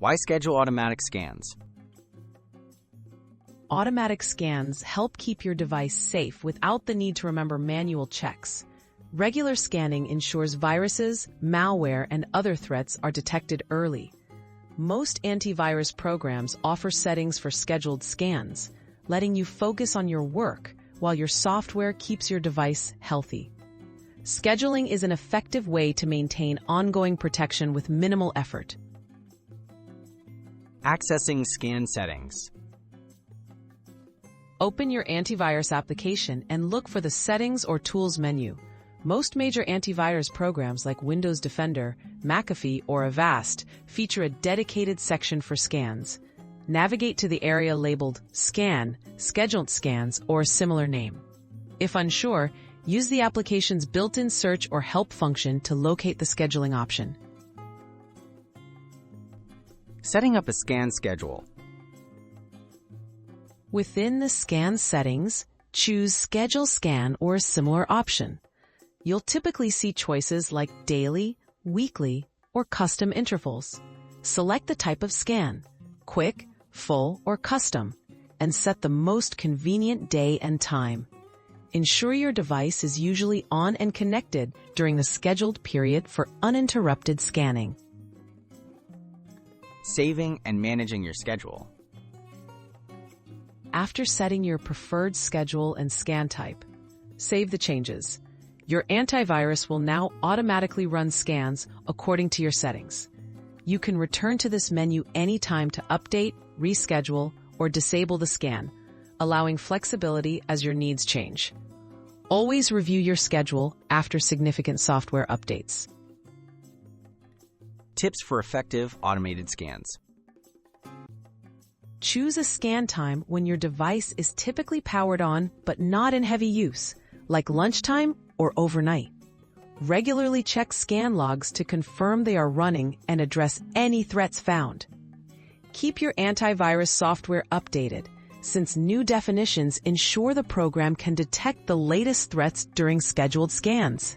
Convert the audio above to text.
Why schedule automatic scans? Automatic scans help keep your device safe without the need to remember manual checks. Regular scanning ensures viruses, malware, and other threats are detected early. Most antivirus programs offer settings for scheduled scans, letting you focus on your work while your software keeps your device healthy. Scheduling is an effective way to maintain ongoing protection with minimal effort. Accessing scan settings. Open your antivirus application and look for the Settings or Tools menu. Most major antivirus programs like Windows Defender, McAfee, or Avast feature a dedicated section for scans. Navigate to the area labeled Scan, Scheduled Scans, or a similar name. If unsure, use the application's built-in search or help function to locate the scheduling option. Setting up a scan schedule. Within the scan settings, choose Schedule Scan or a similar option. You'll typically see choices like daily, weekly, or custom intervals. Select the type of scan, quick, full, or custom, and set the most convenient day and time. Ensure your device is usually on and connected during the scheduled period for uninterrupted scanning. Saving and managing your schedule. After setting your preferred schedule and scan type, save the changes. Your antivirus will now automatically run scans according to your settings. You can return to this menu anytime to update, reschedule, or disable the scan, allowing flexibility as your needs change. Always review your schedule after significant software updates. Tips for effective automated scans. Choose a scan time when your device is typically powered on but not in heavy use, like lunchtime or overnight. Regularly check scan logs to confirm they are running and address any threats found. Keep your antivirus software updated, since new definitions ensure the program can detect the latest threats during scheduled scans.